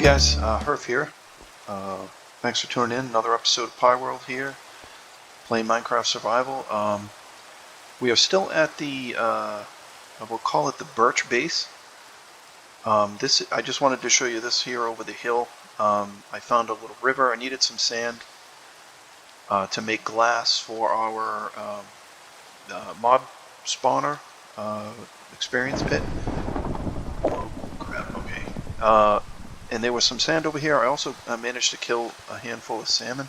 guys, Hrph here. Thanks for tuning in. Another episode of PiWorld here, playing Minecraft Survival. We are still at the, we'll call it the Birch Base. I just wanted to show you this here over the hill. I found a little river. I needed some sand to make glass for our mob spawner experience pit. Oh crap! Okay. And there was some sand over here. I also managed to kill a handful of salmon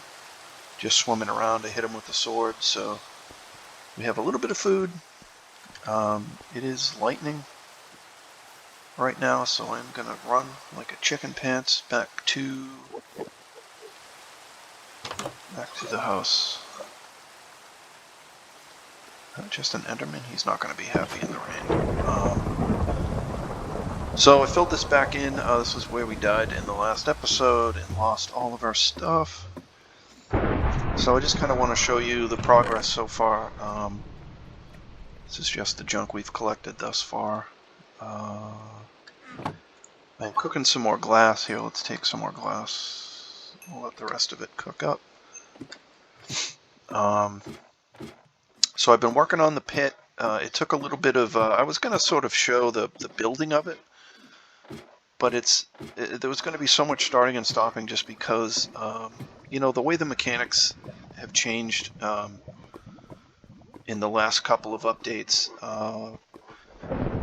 just swimming around. I hit them with the sword, so we have a little bit of food. It is lightning right now, so I'm gonna run like a chicken pants back to the house. Just an Enderman. He's not gonna be happy in the rain. So I filled this back in. This is where we died in the last episode and lost all of our stuff. So I just kind of want to show you the progress so far. This is just the junk we've collected thus far. I'm cooking some more glass here. Let's take some more glass. We'll let the rest of it cook up. So I've been working on the pit. It took a little bit of... I was going to sort of show the building of it. But there was going to be so much starting and stopping just because, you know, the way the mechanics have changed in the last couple of updates.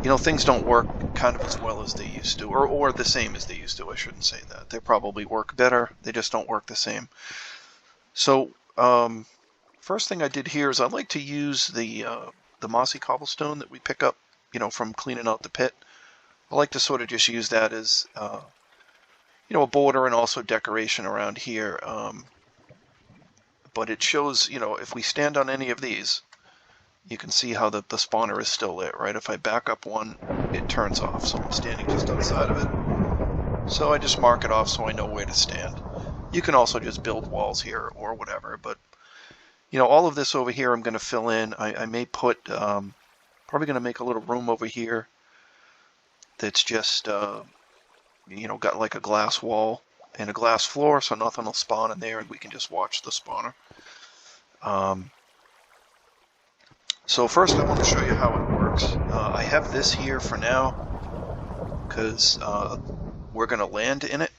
You know, things don't work kind of as well as they used to, or the same as they used to. I shouldn't say that. They probably work better. They just don't work the same. So, first thing I did here is I like to use the mossy cobblestone that we pick up, you know, from cleaning out the pit. I like to sort of just use that as, you know, a border and also decoration around here. But it shows, you know, if we stand on any of these, you can see how the spawner is still lit, right? If I back up one, it turns off. So I'm standing just outside of it. So I just mark it off so I know where to stand. You can also just build walls here or whatever. But, you know, all of this over here I'm going to fill in. I may put, probably going to make a little room over here that's just, you know, got like a glass wall and a glass floor, so nothing will spawn in there, and we can just watch the spawner. So first I want to show you how it works. I have this here for now, because we're going to land in it.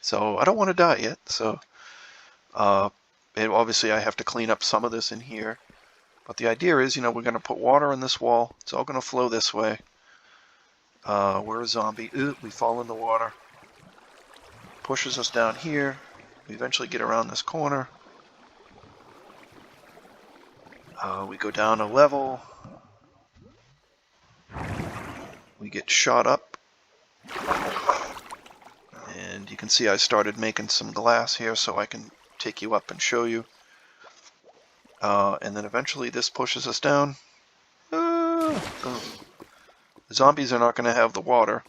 So I don't want to die yet, so obviously I have to clean up some of this in here. But the idea is, you know, we're going to put water in this wall. It's all going to flow this way. We're a zombie. Ooh, we fall in the water. Pushes us down here. We eventually get around this corner. We go down a level. We get shot up. And you can see I started making some glass here so I can take you up and show you. And then eventually this pushes us down. Zombies are not going to have the water.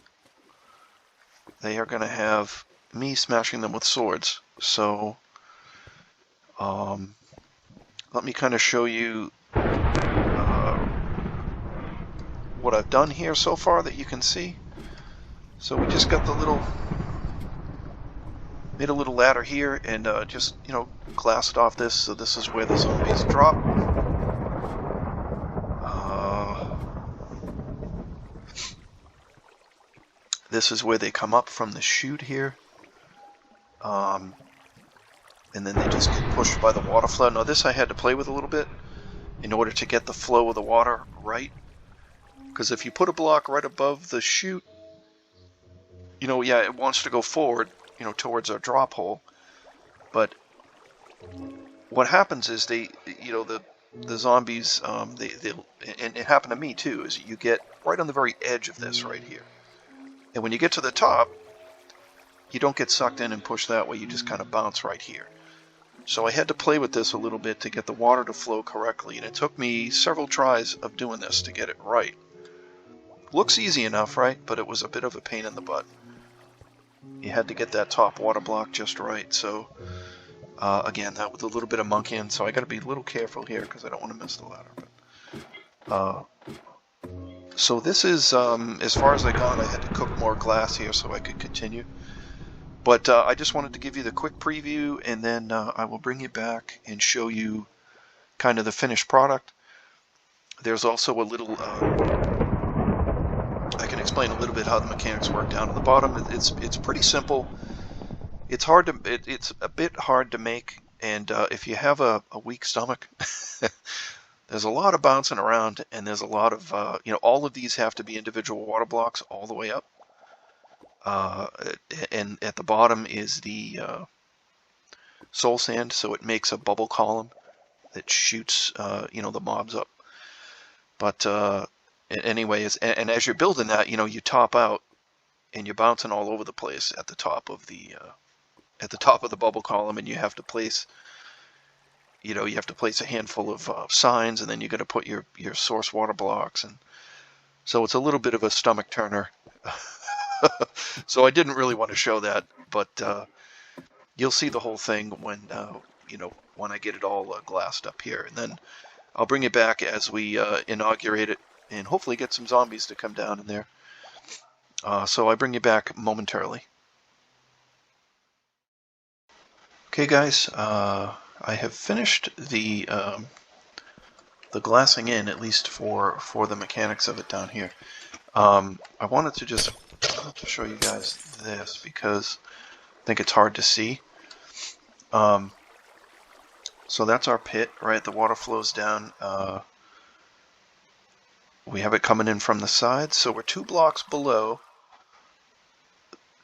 They are going to have me smashing them with swords. So, let me kind of show you what I've done here so far that you can see. So we just got made a little ladder here and just, you know, glassed off this. So this is where the zombies drop. This is where they come up from the chute here. And then they just get pushed by the water flow. Now this I had to play with a little bit in order to get the flow of the water right. Because if you put a block right above the chute, you know, yeah, it wants to go forward, you know, towards our drop hole. But what happens is they, you know, the zombies, and it happened to me too, is you get right on the very edge of this right here. And when you get to the top, you don't get sucked in and pushed that way. You just kind of bounce right here. So I had to play with this a little bit to get the water to flow correctly. And it took me several tries of doing this to get it right. Looks easy enough, right? But it was a bit of a pain in the butt. You had to get that top water block just right. So, again, that was a little bit of monkeying. So I got to be a little careful here because I don't want to miss the ladder. But, So this is, as far as I got, I had to cook more glass here so I could continue. But I just wanted to give you the quick preview, and then I will bring you back and show you kind of the finished product. There's also a little, I can explain a little bit how the mechanics work down at the bottom. It's pretty simple. It's hard to, it's a bit hard to make, and if you have a weak stomach, there's a lot of bouncing around, and there's a lot of, all of these have to be individual water blocks all the way up. And at the bottom is the soul sand, so it makes a bubble column that shoots, the mobs up. But anyways, and as you're building that, you top out, and you're bouncing all over the place at the top of the bubble column, and you have to place, a handful of signs, and then you're going to put your source water blocks, and so it's a little bit of a stomach turner. So I didn't really want to show that, but you'll see the whole thing when I get it all glassed up here, and then I'll bring it back as we inaugurate it, and hopefully get some zombies to come down in there. So I bring you back momentarily. Okay, guys, I have finished the glassing in, at least for the mechanics of it down here. I wanted to show you guys this because I think it's hard to see. So that's our pit, right? The water flows down. We have it coming in from the side, so we're 2 blocks below.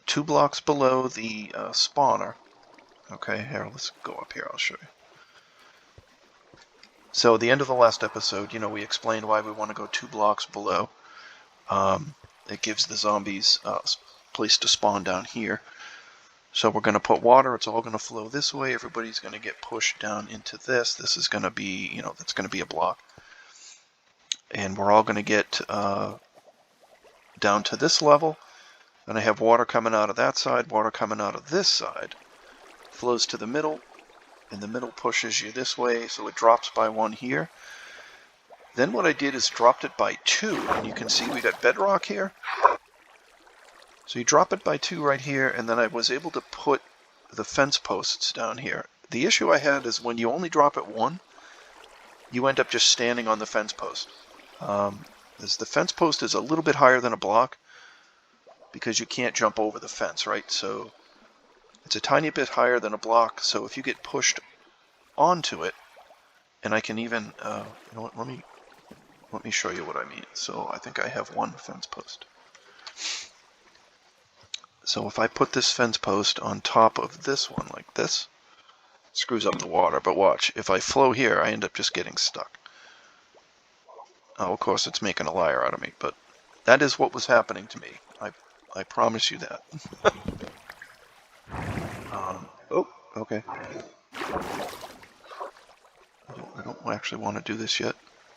2 blocks below the spawner. Okay, here, let's go up here. I'll show you. So at the end of the last episode, we explained why we want to go 2 blocks below. It gives the zombies a place to spawn down here. So we're going to put water. It's all going to flow this way. Everybody's going to get pushed down into this. This is going to be, that's going to be a block. And we're all going to get down to this level. Then I have water coming out of that side, water coming out of this side. Flows to the middle, and the middle pushes you this way, so it drops by 1 here. Then what I did is dropped it by 2, and you can see we got bedrock here. So you drop it by 2 right here, and then I was able to put the fence posts down here. The issue I had is when you only drop it 1, you end up just standing on the fence post. As the fence post is a little bit higher than a block, because you can't jump over the fence, right? So it's a tiny bit higher than a block, so if you get pushed onto it, and I can even, let me show you what I mean. So I think I have 1 fence post. So if I put this fence post on top of this one like this, it screws up the water, but watch, if I flow here, I end up just getting stuck. Oh, of course, it's making a liar out of me, but that is what was happening to me. I promise you that. Oh, okay. I don't actually want to do this yet.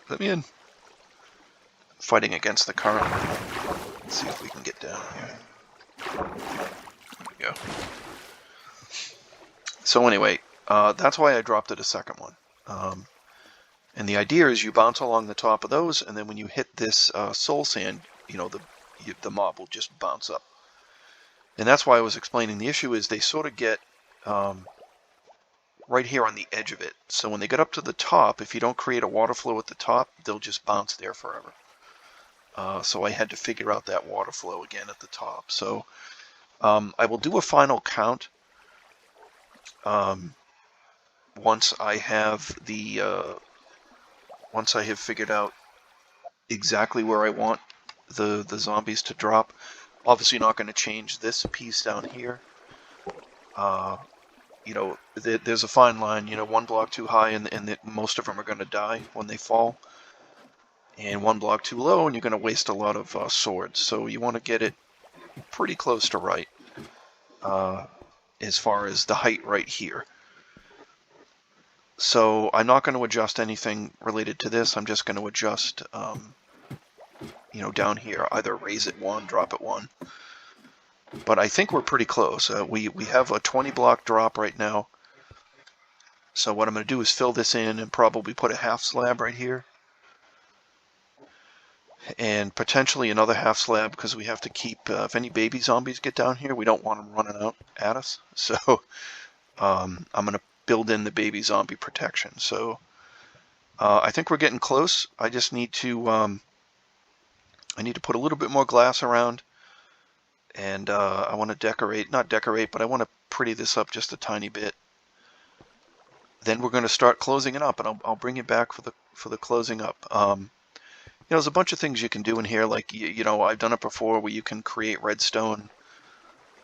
Let me in. Fighting against the current. Let's see if we can get down here. There we go. So anyway, that's why I dropped it a second one. And the idea is you bounce along the top of those, and then when you hit this soul sand, the mob will just bounce up. And that's why I was explaining the issue is they sort of get right here on the edge of it. So when they get up to the top, if you don't create a water flow at the top, they'll just bounce there forever. So I had to figure out that water flow again at the top. So I will do a final count once I have figured out exactly where I want the zombies to drop. Obviously not going to change this piece down here. There's a fine line, 1 block too high and most of them are going to die when they fall. And 1 block too low and you're going to waste a lot of swords. So you want to get it pretty close to right as far as the height right here. So I'm not going to adjust anything related to this. I'm just going to adjust, down here. Either raise it 1, drop it 1. But I think we're pretty close. We have a 20 block drop right now. So what I'm going to do is fill this in and probably put a half slab right here. and potentially another half slab because we have to keep, if any baby zombies get down here, we don't want them running out at us. So I'm going to build in the baby zombie protection. So I think we're getting close. I just need to put a little bit more glass around, and I want to not decorate, but I want to pretty this up just a tiny bit. Then we're going to start closing it up, and I'll bring it back for the closing up. There's a bunch of things you can do in here, like, I've done it before where you can create redstone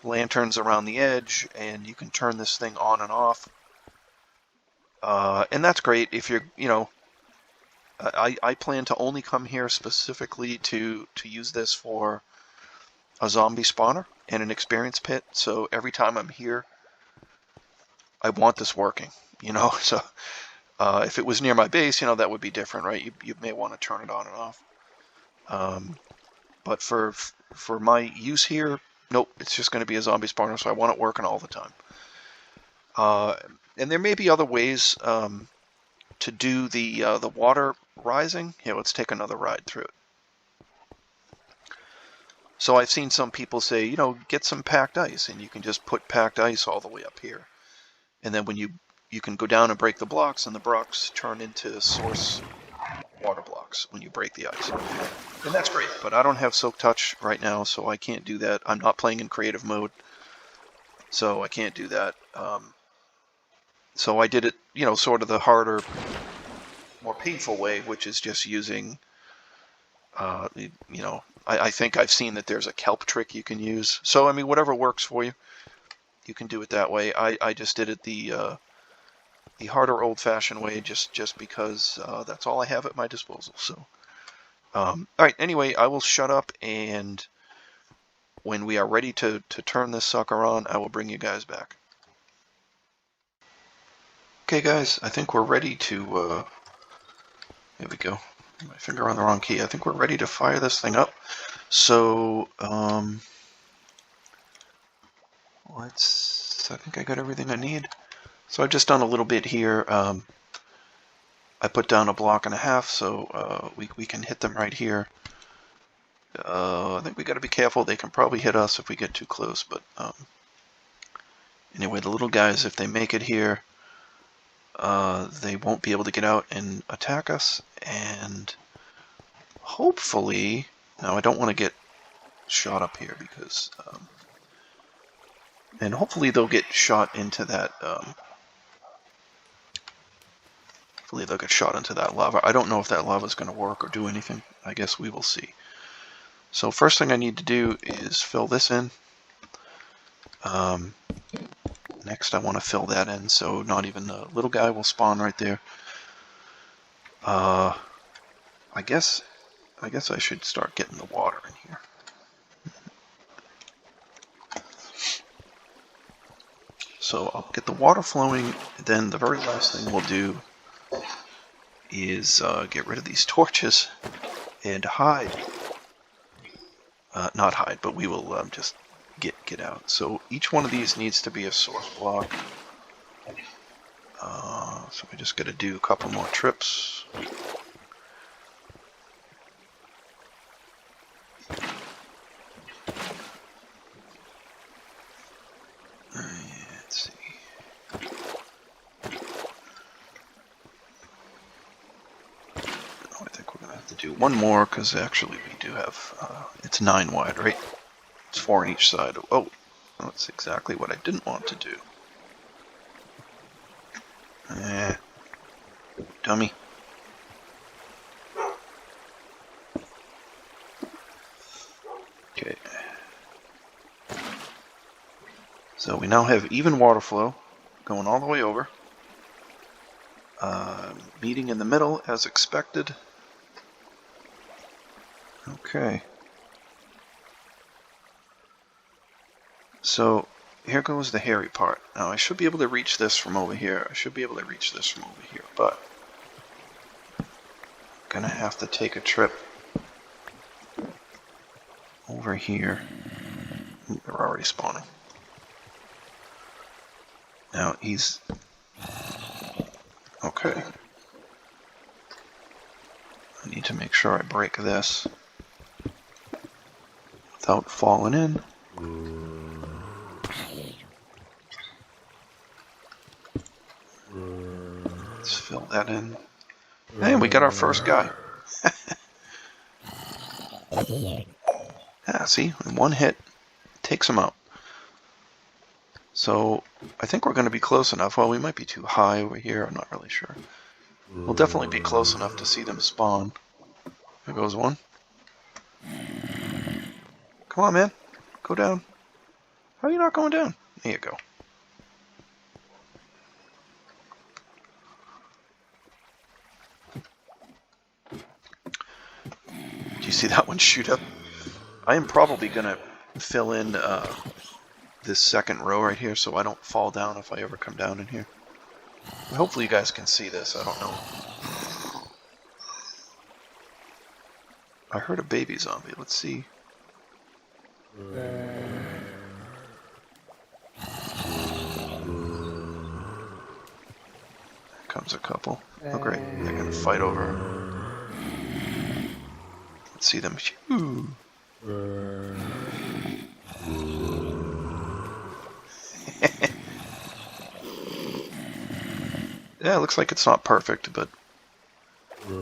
lanterns around the edge, and you can turn this thing on and off. And that's great if you're, I plan to only come here specifically to use this for a zombie spawner and an experience pit. So every time I'm here, I want this working, So if it was near my base, that would be different, right? You may want to turn it on and off. But for my use here, nope, it's just going to be a zombie spawner, so I want it working all the time. And there may be other ways to do the water rising. Here, let's take another ride through it. So I've seen some people say, get some packed ice, and you can just put packed ice all the way up here. And then when you can go down and break the blocks, and the blocks turn into source water blocks when you break the ice. And that's great, but I don't have Silk Touch right now, so I can't do that. I'm not playing in creative mode, so I can't do that. So I did it, sort of the harder, more painful way, which is just using, I think I've seen that there's a kelp trick you can use. So, I mean, whatever works for you, you can do it that way. I just did it the harder old-fashioned way, just because that's all I have at my disposal. So, all right. Anyway, I will shut up, and when we are ready to turn this sucker on, I will bring you guys back. Okay, guys, I think we're ready to. There we go. My finger on the wrong key. I think we're ready to fire this thing up. So, I think I got everything I need. So I've just done a little bit here. I put down a block and a half, so we can hit them right here. I think we got to be careful. They can probably hit us if we get too close, but anyway, the little guys, if they make it here, they won't be able to get out and attack us, and hopefully, now I don't want to get shot up here because, and hopefully they'll get shot into that, hopefully they'll get shot into that lava. I don't know if that lava is going to work or do anything. I guess we will see. So first thing I need to do is fill this in. Next, I want to fill that in, so not even the little guy will spawn right there. I guess I should start getting the water in here. So I'll get the water flowing, then the very last thing we'll do is get rid of these torches and hide. Not hide, but we will just get out. So each one of these needs to be a source block. So we just got to do a couple more trips. Let's see. I think we're going to have to do one more because actually we do have, it's 9 wide, right? It's 4 on each side. Oh, that's exactly what I didn't want to do. Dummy. Okay. So we now have even water flow going all the way over. Meeting in the middle as expected. Okay. So here goes the hairy part. Now I should be able to reach this from over here. But I'm gonna have to take a trip over here. Ooh, they're already spawning. Now he's okay. I need to make sure I break this. without falling in. Let's fill that in. And we got our first guy. Yeah, see, in one hit, takes him out. So, I think we're going to be close enough. Well, we might be too high over here, I'm not really sure. We'll definitely be close enough to see them spawn. There goes one. Come on, man. Go down. How are you not going down? There you go. Do you see that one shoot up? I am probably going to fill in this second row right here so I don't fall down if I ever come down in here. Hopefully you guys can see this. I don't know. I heard a baby zombie. Let's see. Here comes a couple. Oh great, they're gonna fight over. Let's see them. Yeah, it looks like it's not perfect, but maybe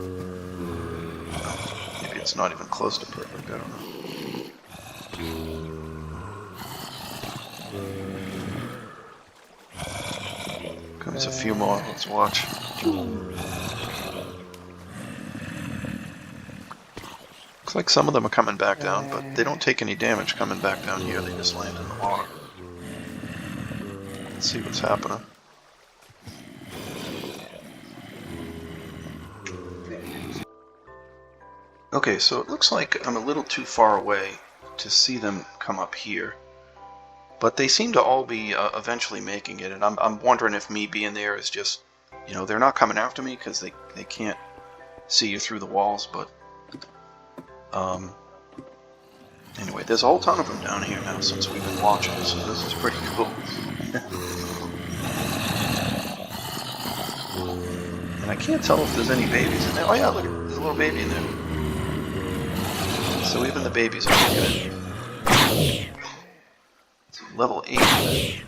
it's not even close to perfect. I don't know. Comes a few more. Let's watch. Looks like some of them are coming back down, but they don't take any damage coming back down here. They just land in the water. Let's see what's happening. Okay, so it looks like I'm a little too far away to see them come up here. But they seem to all be eventually making it, and I'm wondering if me being there is just, you know, they're not coming after me because they can't see you through the walls, but anyway, there's a whole ton of them down here now since we've been watching, so this is pretty cool. And I can't tell if there's any babies in there. Oh yeah, look, there's a little baby in there. So even the babies are making it. It's level 8.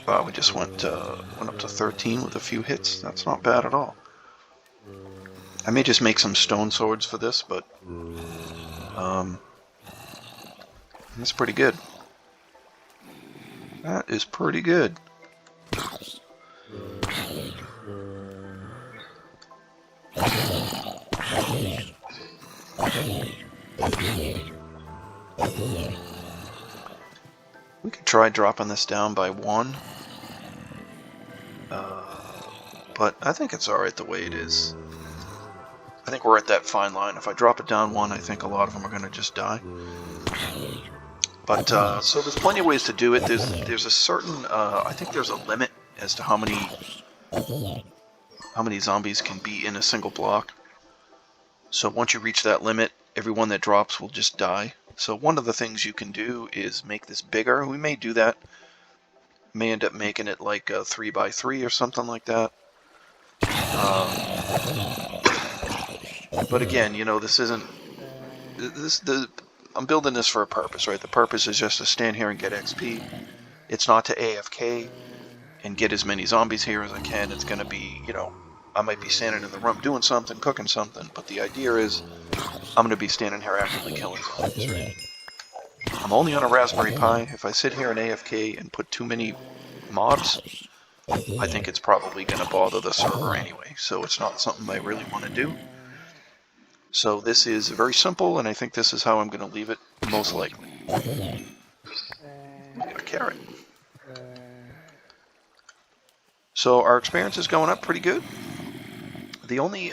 Wow, we just went up to 13 with a few hits. That's not bad at all. I may just make some stone swords for this, but that's pretty good. That is pretty good. We could try dropping this down by 1. But I think it's alright the way it is. I think we're at that fine line. If I drop it down 1, I think a lot of them are going to just die. But, so there's plenty of ways to do it. There's a certain, I think there's a limit as to how many zombies can be in a single block. So once you reach that limit, everyone that drops will just die. So one of the things you can do is make this bigger. We may do that. May end up making it like a 3x3 or something like that. But again, you know, this isn't... I'm building this for a purpose, right? The purpose is just to stand here and get XP. It's not to AFK and get as many zombies here as I can. It's going to be, you know, I might be standing in the room doing something, cooking something, but the idea is I'm going to be standing here actively killing zombies, right? I'm only on a Raspberry Pi. If I sit here in AFK and put too many mobs, I think it's probably going to bother the server anyway, so it's not something I really want to do. So this is very simple, and I think this is how I'm going to leave it, most likely. Get a carrot. So our experience is going up pretty good. The only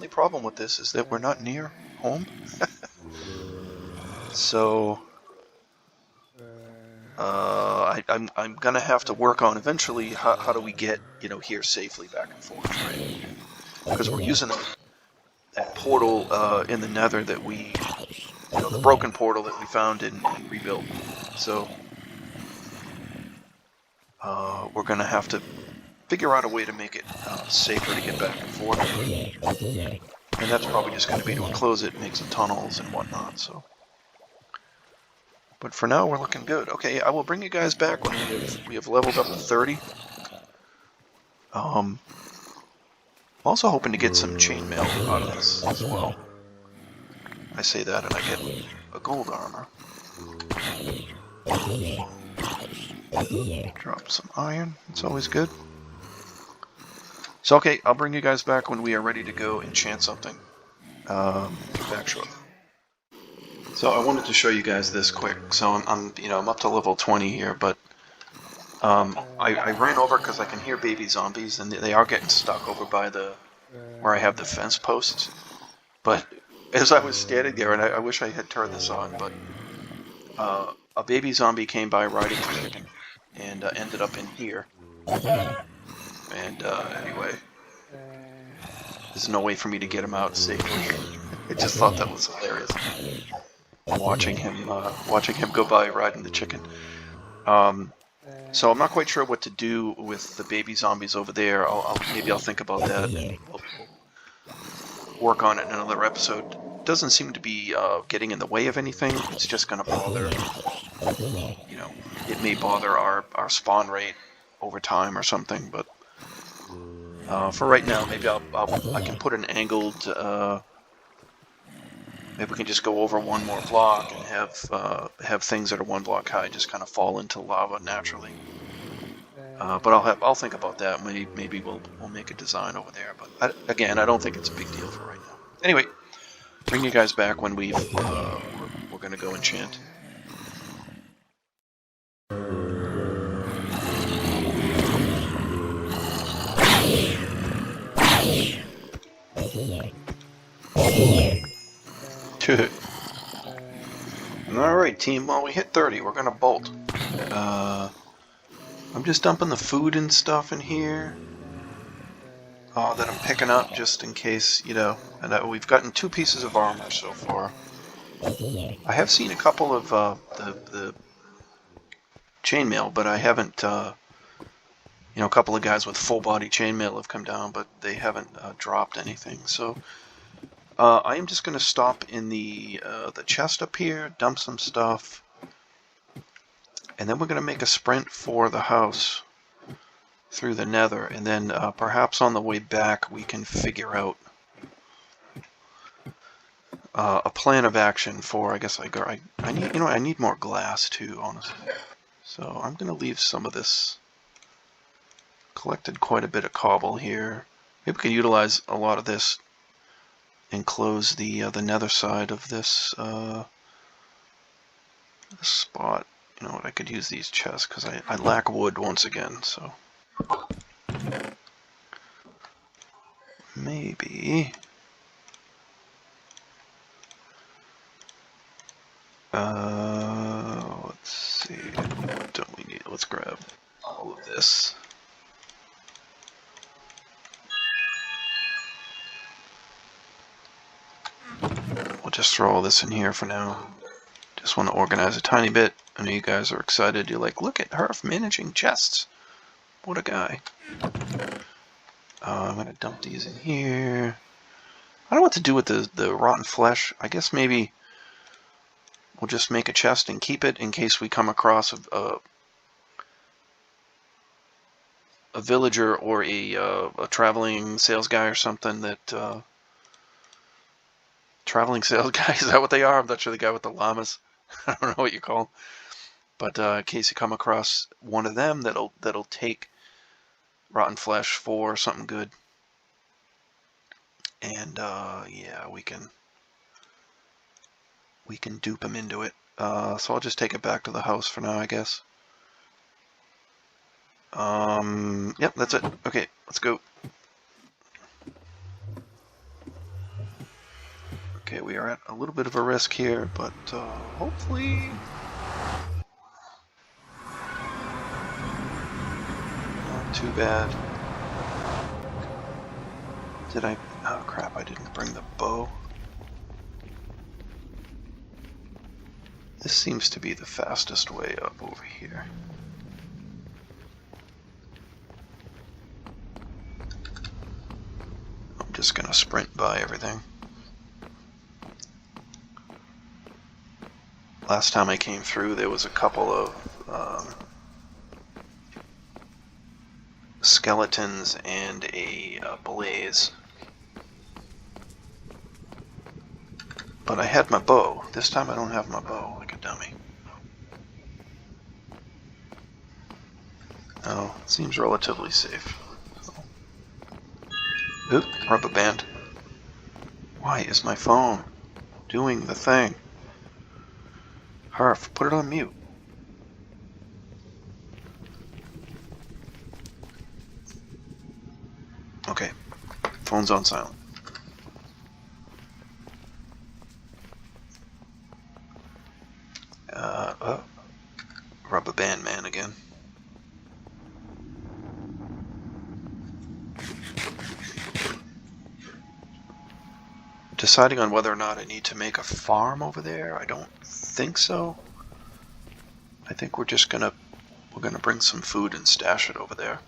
problem with this is that we're not near home. So I'm gonna have to work on eventually how do we get, you know, here safely back and forth, right? Because we're using that portal in the Nether that we, you know, the broken portal that we found and rebuilt. So we're gonna have to figure out a way to make it safer to get back and forth. And that's probably just going to be to enclose it, make some tunnels and whatnot. So, but for now, we're looking good. Okay, I will bring you guys back when we have leveled up to 30. I'm also hoping to get some chainmail out of this as well. I say that and I get a gold armor. Drop some iron. It's always good. So, okay, I'll bring you guys back when we are ready to go enchant something. Back shortly. So I wanted to show you guys this quick. So I'm up to level 20 here, but I ran over because I can hear baby zombies, and they are getting stuck over by where I have the fence posts. But as I was standing there, and I wish I had turned this on, but a baby zombie came by riding a chicken and ended up in here. And anyway, there's no way for me to get him out safely. I just thought that was hilarious. Watching him go by riding the chicken. So I'm not quite sure what to do with the baby zombies over there. Maybe I'll think about that. We'll work on it in another episode. Doesn't seem to be getting in the way of anything. It's just going to bother, it may bother our spawn rate over time or something. But for right now, maybe I can put an angled. Maybe we can just go over one more block and have things that are one block high just kind of fall into lava naturally. But I'll think about that. Maybe we'll make a design over there. But again, I don't think it's a big deal for right now. Anyway, bring you guys back when we're going to go enchant. Alright team, well we hit 30, we're gonna bolt. I'm just dumping the food and stuff in here that I'm picking up just in case, and we've gotten 2 pieces of armor so far. I have seen a couple of the chainmail, but I haven't, a couple of guys with full body chainmail have come down, but they haven't dropped anything, so I am just going to stop in the chest up here, dump some stuff, and then we're going to make a sprint for the house through the nether, and then perhaps on the way back we can figure out a plan of action for, I guess I need more glass too, honestly. So I'm going to leave some of this. Collected quite a bit of cobble here. Maybe we could utilize a lot of this and close the nether side of this spot. You know what, I could use these chests because I lack wood once again, so maybe let's see, what don't we need? Let's grab all of this. We'll just throw all this in here for now. Just want to organize a tiny bit. I know you guys are excited. You're like, look at Hrph managing chests. What a guy. I'm going to dump these in here. I don't know what to do with the rotten flesh. I guess maybe we'll just make a chest and keep it in case we come across a villager or a traveling sales guy or something that... traveling sales guy, is that what they are? I'm not sure, the guy with the llamas. I don't know what you call them. But in case you come across one of them that'll take rotten flesh for something good. And yeah, we can dupe him into it. So I'll just take it back to the house for now, I guess. Yep, that's it. Okay, let's go. Okay, we are at a little bit of a risk here, but hopefully... not too bad. Did I... oh crap, I didn't bring the bow. This seems to be the fastest way up over here. just going to sprint by everything. Last time I came through, there was a couple of skeletons and a blaze. But I had my bow. This time I don't have my bow, like a dummy. Oh, it seems relatively safe. So. Oop, rubber band. Why is my phone doing the thing? Hrph, put it on mute. Okay, phone's on silent. Oh, rubber band man again. Deciding on whether or not I need to make a farm over there. I don't think so. I think we're gonna bring some food and stash it over there.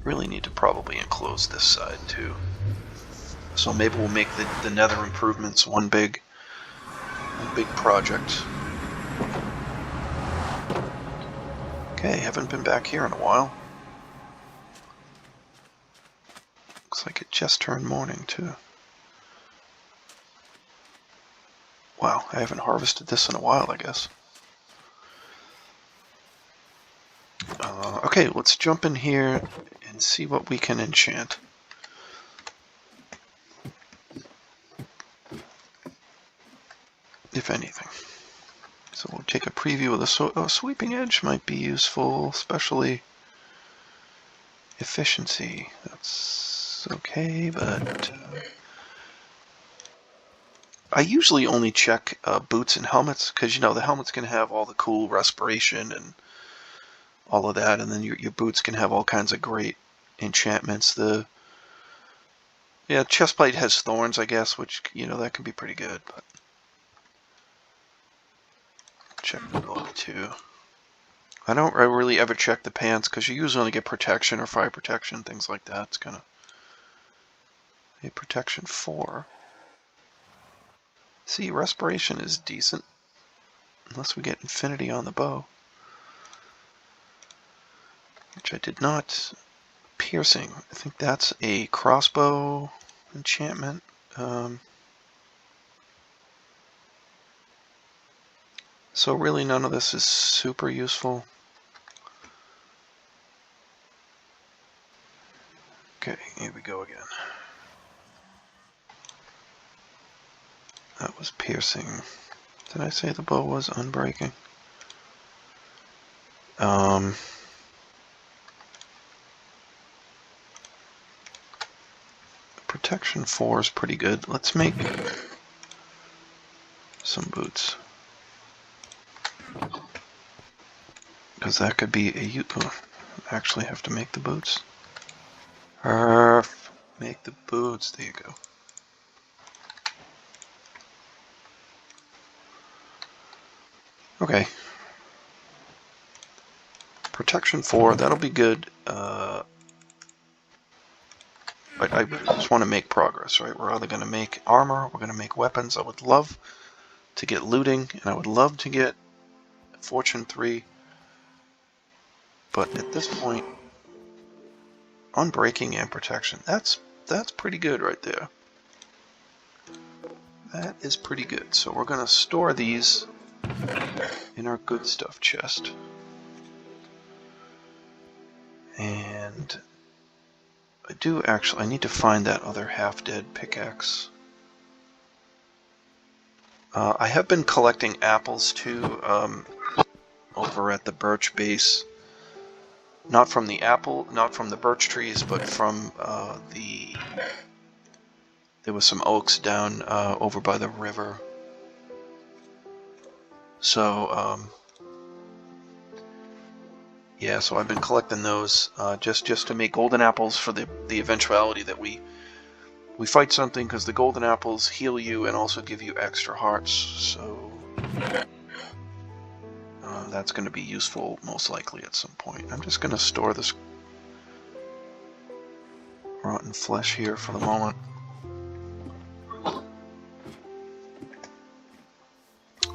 Really need to probably enclose this side too. So maybe we'll make the nether improvements one big project. Okay, haven't been back here in a while. Looks like it just turned morning too. Wow, I haven't harvested this in a while, I guess. Okay, let's jump in here and see what we can enchant. If anything. So we'll take a preview of the sweeping edge might be useful, especially efficiency. That's okay, but I usually only check boots and helmets because, you know, the helmets can have all the cool respiration and all of that, and then your boots can have all kinds of great enchantments. Yeah, chestplate has thorns, I guess, which, you know, that can be pretty good, but check the book too. I don't really ever check the pants because you usually only get protection or fire protection, things like that. It's kind of a protection 4. See, respiration is decent unless we get infinity on the bow, which I did not. Piercing, I think that's a crossbow enchantment. So really none of this is super useful. Okay, here we go again. That was piercing. Did I say the bow was unbreaking? Protection 4 is pretty good. Let's make some boots. Because that could be a... Oh, actually have to make the boots. Make the boots. There you go. Okay. Protection 4, that'll be good. But I just want to make progress, right? We're either going to make armor, we're going to make weapons. I would love to get looting, and I would love to get Fortune 3. But at this point, unbreaking and protection, that's pretty good right there. That is pretty good. So we're going to store these in our good stuff chest. And I need to find that other half-dead pickaxe. I have been collecting apples too, over at the birch base. Not from the birch trees, but from there was some oaks down over by the river. So yeah, so I've been collecting those just to make golden apples for the eventuality that we fight something, because the golden apples heal you and also give you extra hearts. So that's going to be useful most likely at some point. I'm just going to store this rotten flesh here for the moment.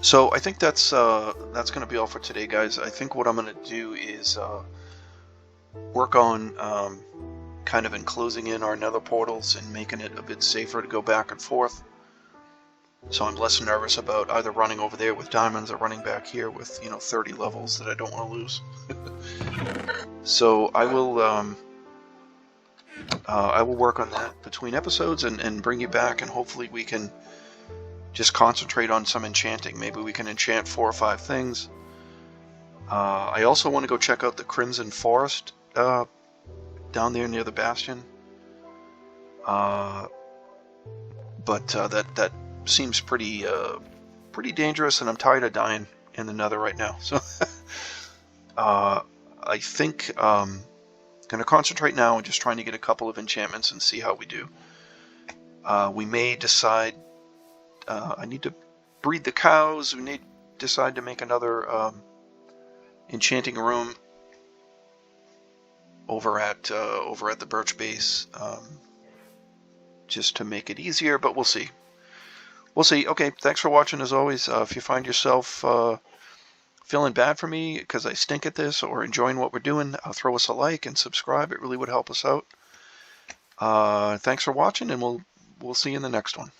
So I think that's going to be all for today, guys. I think what I'm going to do is work on kind of enclosing in our nether portals and making it a bit safer to go back and forth. So I'm less nervous about either running over there with diamonds or running back here with 30 levels that I don't want to lose. So I will work on that between episodes and bring you back, and hopefully we can just concentrate on some enchanting. Maybe we can enchant 4 or 5 things. I also want to go check out the Crimson Forest down there near the Bastion. But that seems pretty dangerous, and I'm tired of dying in the nether right now. So I think I'm going to concentrate now on just trying to get a couple of enchantments and see how we do. We may decide I need to breed the cows. We may decide to make another enchanting room over at the birch base, just to make it easier, but we'll see. We'll see. Okay, thanks for watching as always. If you find yourself feeling bad for me because I stink at this, or enjoying what we're doing, throw us a like and subscribe. It really would help us out. Thanks for watching, and we'll see you in the next one.